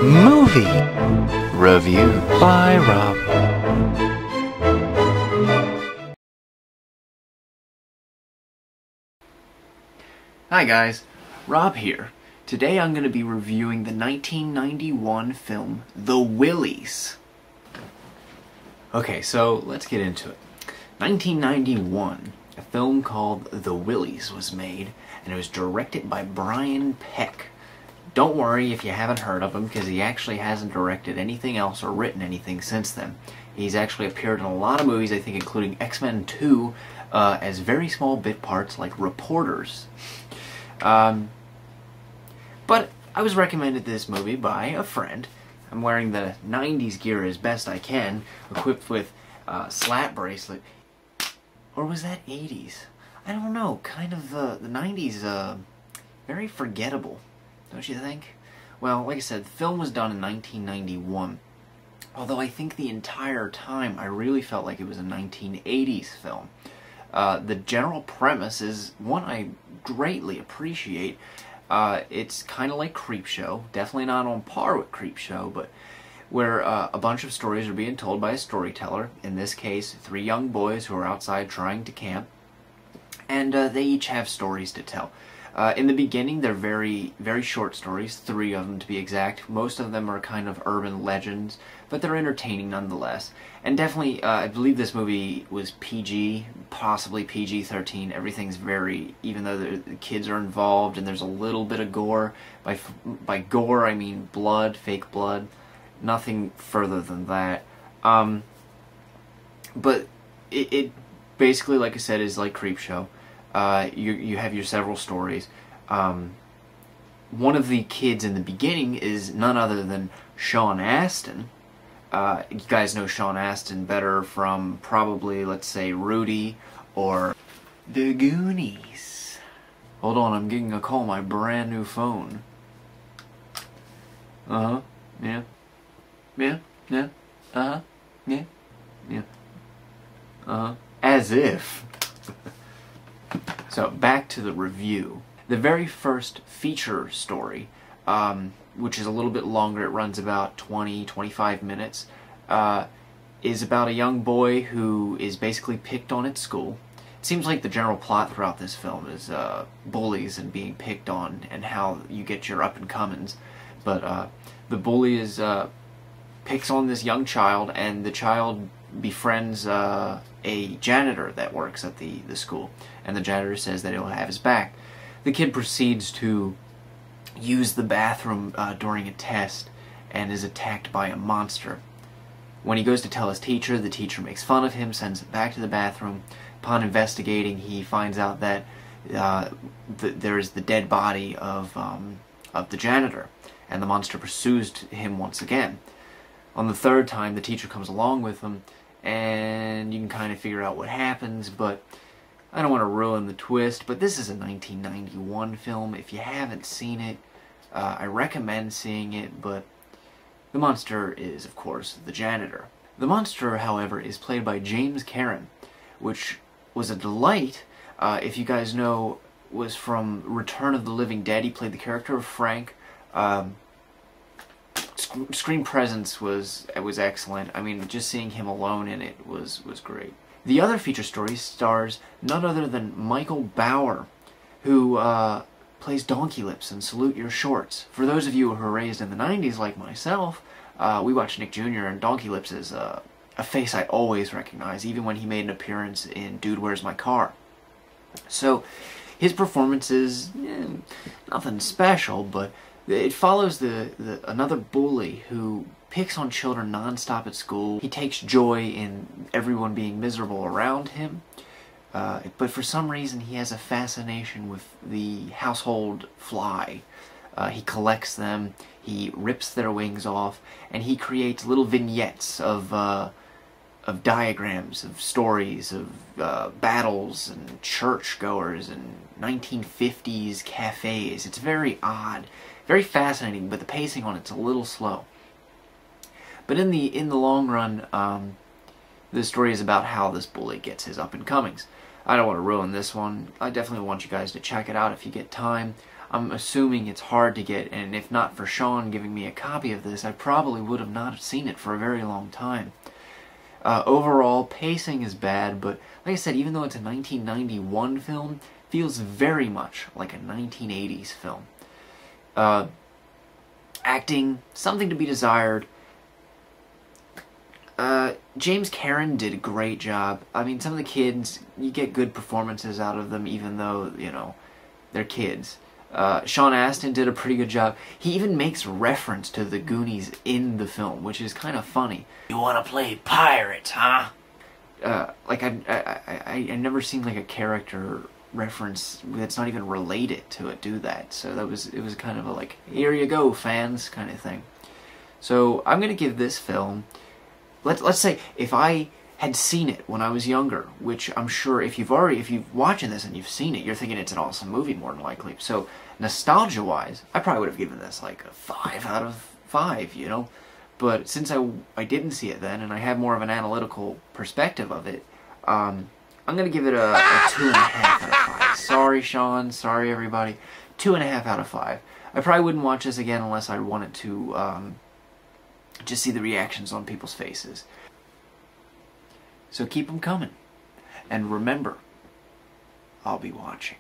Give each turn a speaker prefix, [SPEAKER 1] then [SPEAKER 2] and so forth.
[SPEAKER 1] Movie Review by Rob. Hi guys, Rob here. Today I'm going to be reviewing the 1991 film The Willies. Okay, so let's get into it. 1991, a film called The Willies was made, and it was directed by Brian Peck. Don't worry if you haven't heard of him, because he actually hasn't directed anything else or written anything since then. He's actually appeared in a lot of movies, I think including X-Men 2, as very small bit parts like reporters. But I was recommended this movie by a friend. I'm wearing the 90s gear as best I can, equipped with slap bracelet. Or was that 80s? I don't know, kind of the 90s, very forgettable, don't you think? Well, like I said, the film was done in 1991, although I think the entire time I really felt like it was a 1980s film. The general premise is one I greatly appreciate. It's kind of like Creepshow, definitely not on par with Creepshow, but where a bunch of stories are being told by a storyteller, in this case 3 young boys who are outside trying to camp, and they each have stories to tell. In the beginning they're very, very short stories, 3 of them to be exact. Most of them are kind of urban legends, but they're entertaining nonetheless. And definitely, I believe this movie was PG, possibly PG-13. Everything's very, even though the kids are involved and there's a little bit of gore. By gore I mean blood, fake blood. Nothing further than that. But it basically, like I said, is like Creepshow. You have your several stories. One of the kids in the beginning is none other than Sean Astin. You guys know Sean Astin better from probably, let's say, Rudy or The Goonies. Hold on, I'm getting a call on my brand new phone. Uh-huh, yeah. Yeah, yeah, uh-huh, yeah, yeah. Uh-huh. As if. So, back to the review. The very first feature story, which is a little bit longer, it runs about 20-25 minutes, is about a young boy who is basically picked on at school. It seems like the general plot throughout this film is bullies and being picked on and how you get your up-and-comings. But the bully is picks on this young child, and the child befriends a janitor that works at the school, and the janitor says that he'll have his back. The kid proceeds to use the bathroom during a test and is attacked by a monster. When he goes to tell his teacher, the teacher makes fun of him, sends him back to the bathroom. Upon investigating, he finds out that there is the dead body of the janitor, and the monster pursues him once again. On the 3rd time, the teacher comes along with him, and you can kind of figure out what happens, but I don't want to ruin the twist. But this is a 1991 film. If you haven't seen it, I recommend seeing it, but the monster is, of course, the janitor. The monster, however, is played by James Karen, which was a delight. If you guys know, was from Return of the Living Dead. He played the character of Frank. Screen presence was excellent. I mean, just seeing him alone in it was great. The other feature story stars none other than Michael Bauer, who plays Donkey Lips in Salute Your Shorts. For those of you who were raised in the 90s like myself, we watched Nick Jr., and Donkey Lips is a face I always recognize, even when he made an appearance in Dude, Where's My Car? So his performance is nothing special, but it follows another bully who picks on children non-stop at school. He takes joy in everyone being miserable around him, but for some reason he has a fascination with the household fly. He collects them, he rips their wings off, and he creates little vignettes of diagrams, of stories, of battles and churchgoers and 1950s cafes. It's very odd. Very fascinating, but the pacing on it's a little slow. But in the long run, the story is about how this bully gets his up-and-comings. I don't want to ruin this one. I definitely want you guys to check it out if you get time. I'm assuming it's hard to get, and if not for Sean giving me a copy of this, I probably would have not seen it for a very long time. Overall, pacing is bad, but like I said, even though it's a 1991 film, it feels very much like a 1980s film. Acting, something to be desired. James Karen did a great job. I mean, some of the kids, you get good performances out of them, even though, you know, they're kids. Sean Astin did a pretty good job. He even makes reference to the Goonies in the film, which is kind of funny. You want to play pirates, huh? Like, I never seen, like, a character reference that's not even related to it do that. So it was kind of a, like, here you go, fans, kind of thing. So, I'm going to give this film... Let's say if I had seen it when I was younger, which I'm sure if you're watching this and you've seen it, you're thinking it's an awesome movie more than likely. So nostalgia-wise, I probably would have given this like a 5 out of 5, you know. But since I didn't see it then, and I have more of an analytical perspective of it, I'm gonna give it a 2.5 out of 5. Sorry, Sean. Sorry, everybody. 2.5 out of 5. I probably wouldn't watch this again unless I wanted to. Just see the reactions on people's faces. So keep them coming. And remember, I'll be watching.